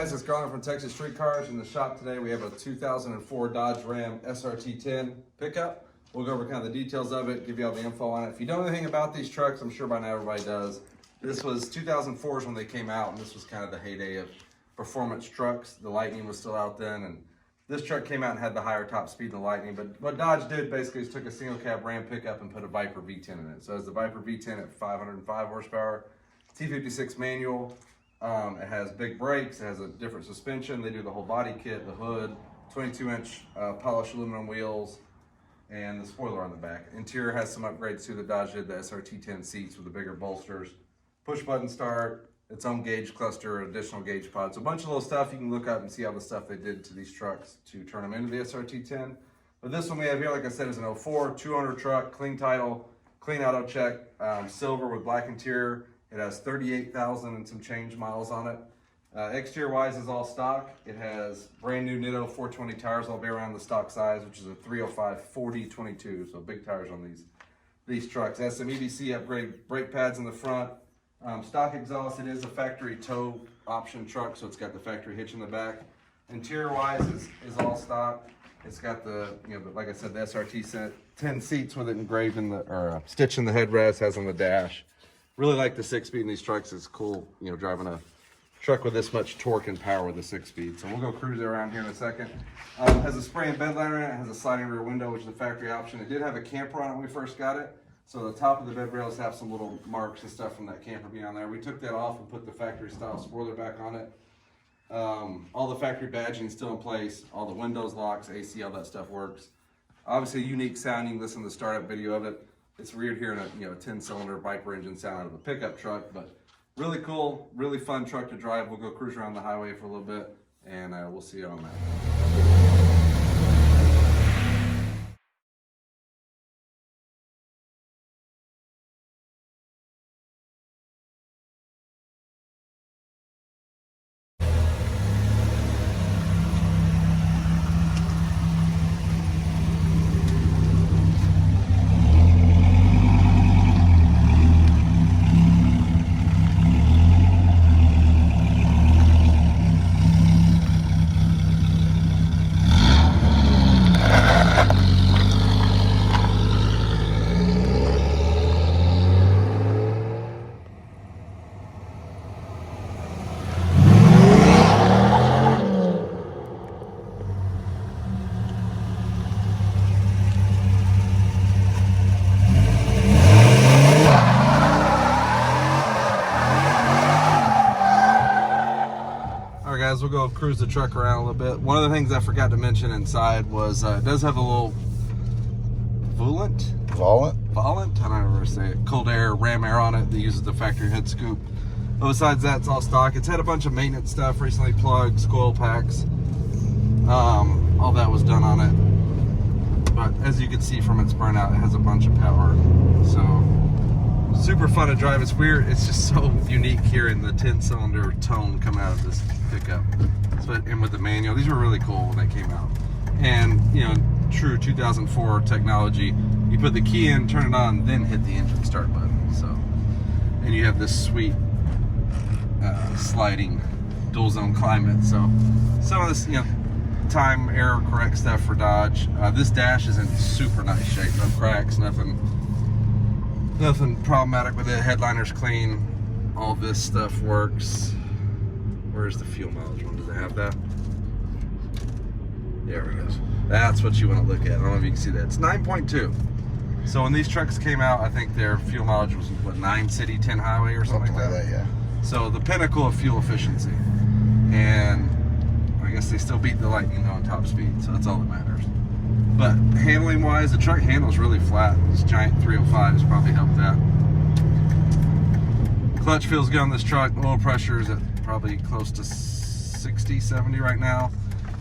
guys, it's Garland from Texas Street Cars. In the shop today we have a 2004 Dodge Ram SRT-10 pickup. We'll go over kind of the details of it, give you all the info on it. If you know anything about these trucks, I'm sure by now everybody does. This was 2004s when they came out, and this was kind of the heyday of performance trucks. The Lightning was still out then, and this truck came out and had the higher top speed than the Lightning. But what Dodge did basically is took a single cab Ram pickup and put a Viper V10 in it. So it's the Viper V10 at 505 horsepower, T56 manual. It has big brakes, it has a different suspension. They do the whole body kit, the hood, 22-inch polished aluminum wheels, and the spoiler on the back. Interior has some upgrades too. The Dodge did the SRT-10 seats with the bigger bolsters, push button start, its own gauge cluster, additional gauge pods. So a bunch of little stuff. You can look up and see all the stuff they did to these trucks to turn them into the SRT-10. But this one we have here, like I said, is an 04, 200 truck, clean title, clean auto check, silver with black interior. It has 38,000 and some change miles on it. Exterior wise is all stock. It has brand new Nitto 420 tires all the way around the stock size, which is a 305 40/22, so big tires on these trucks. It has some EDC upgrade brake pads in the front. Stock exhaust. It is a factory tow option truck, so it's got the factory hitch in the back. Interior wise is all stock. It's got the, like I said, the SRT-10 seats with it engraved in the, or stitched in the headrest, has on the dash. Really like the 6-speed in these trucks. It's cool, driving a truck with this much torque and power with a 6-speed. So we'll go cruise around here in a second. Has a spray and bed liner in it. It has a sliding rear window, which is a factory option. It did have a camper on it when we first got it. So the top of the bed rails have some little marks and stuff from that camper being on there. We took that off and put the factory style spoiler back on it. All the factory badging is still in place. All the windows, locks, AC, all that stuff works. Obviously unique sound. You can listen to the startup video of it. It's weird hearing a 10-cylinder Viper engine sound out of a pickup truck, but really cool, really fun truck to drive. We'll go cruise around the highway for a little bit, and we'll see you on that. Guys, we'll go cruise the truck around a little bit. One of the things I forgot to mention inside was it does have a little volant, I don't ever say it, cold air, ram air on it that uses the factory head scoop. But besides that, it's all stock. It's had a bunch of maintenance stuff recently, plugs, coil packs, all that was done on it. But as you can see from its burnout, it has a bunch of power, so super fun to drive. It's weird, it's just so unique hearing the 10-cylinder tone come out of this pickup. And with the manual, these were really cool when they came out. And true 2004 technology, you put the key in, turn it on, then hit the engine start button. So, and you have this sweet sliding dual zone climate. So some of this time error correct stuff for Dodge. This dash is in super nice shape, no cracks, nothing problematic with it. Headliner's clean. All this stuff works. Where's the fuel mileage one? Does it have that? There we go. That's what you want to look at. I don't know if you can see that. It's 9.2. So when these trucks came out, I think their fuel mileage was what, 9 city, 10 highway or something like that? Yeah. So the pinnacle of fuel efficiency. And I guess they still beat the Lightning on top speed, so that's all that matters. But handling wise, the truck handles really flat. This giant 305s probably helped that. Clutch feels good on this truck. Oil pressure is at probably close to 60, 70 right now.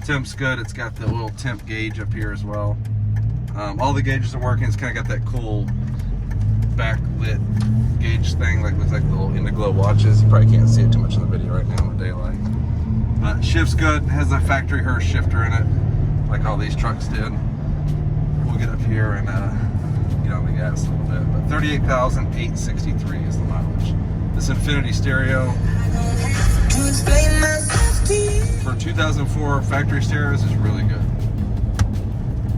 Temp's good. It's got the oil temp gauge up here as well. All the gauges are working. It's kind of got that cool backlit gauge thing, like looks like the little Indiglo watches. You probably can't see it too much in the video right now in the daylight. But shift's good. It has a factory Hurst shifter in it, like all these trucks did. We'll get up here and get on the gas a little bit. But 38,863 is the mileage. This Infinity stereo. For 2004 factory stereo, this is really good.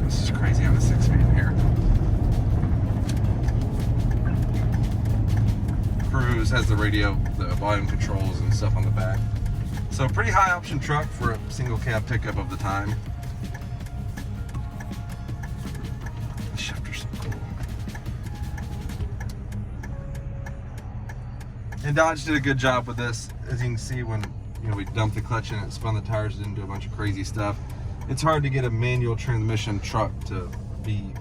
This is crazy on a 6 speed in here. Cruise has the radio, the volume controls and stuff on the back. So pretty high option truck for a single cab pickup of the time. The shifter's so cool. And Dodge did a good job with this. As you can see, when we dumped the clutch in it, spun the tires, didn't do a bunch of crazy stuff. It's hard to get a manual transmission truck to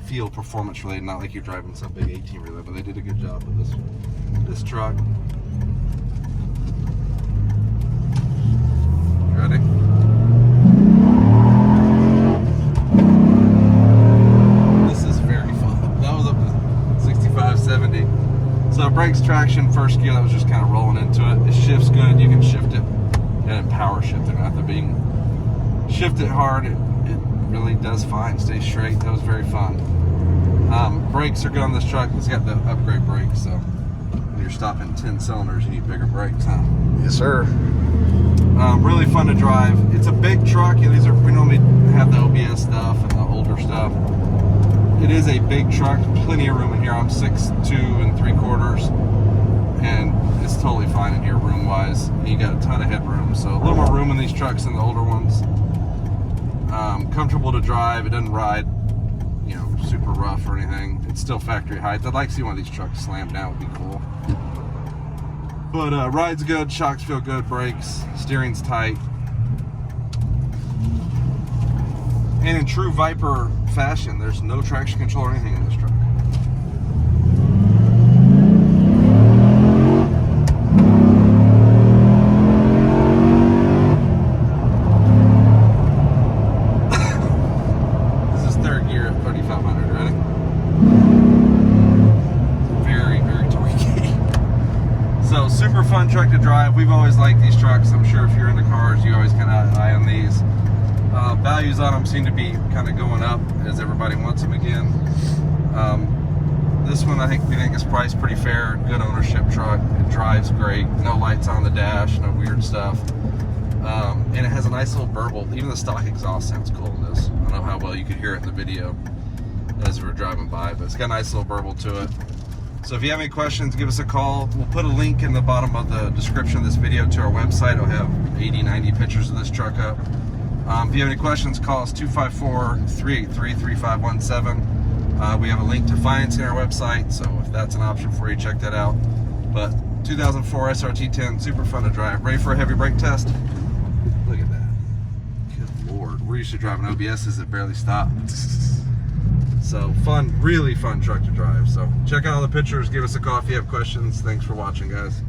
feel performance related, not like you're driving some big 18 wheeler, but they did a good job with this truck. You ready? This is very fun. That was up to 65, 70. So brakes, traction, first gear, that was just kind of rolling into it. It shifts good, you can shift it and power shift it after being shifted hard. It really does fine, stays straight. That was very fun. Brakes are good on this truck. It's got the upgrade brakes, so when you're stopping 10 cylinders, you need bigger brakes, huh? Yes, sir. Really fun to drive. It's a big truck. We normally have the OBS stuff and the older stuff. It is a big truck, plenty of room in here. I'm 6'2 3/4", and it's totally fine in here room-wise. You got a ton of headroom, so a little more room in these trucks than the older ones. Comfortable to drive. It doesn't ride, super rough or anything. It's still factory height. I'd like to see one of these trucks slam down. Would be cool. But ride's good, shocks feel good, brakes, steering's tight. And in true Viper fashion, there's no traction control or anything in this truck. This is third gear at 3,500, ready? Very, very torquey. So super fun truck to drive. We've always liked these trucks. I'm sure if you're into cars, you always kind of have an eye on these. Values on them seem to be kind of going up as everybody wants them again. This one we think is priced pretty fair. Good ownership truck. It drives great. No lights on the dash. No weird stuff. And it has a nice little burble. Even the stock exhaust sounds cool in this. I don't know how well you could hear it in the video as we're driving by, but it's got a nice little burble to it. So if you have any questions, give us a call. We'll put a link in the bottom of the description of this video to our website. It'll have 80, 90 pictures of this truck up. If you have any questions, call us 254-383-3517. We have a link to financing our website, so if that's an option for you, check that out. But 2004 SRT-10, super fun to drive. Ready for a heavy brake test? Look at that. Good Lord. We're used to driving OBSs that barely stop. So fun, really fun truck to drive. So check out all the pictures, give us a call if you have questions. Thanks for watching, guys.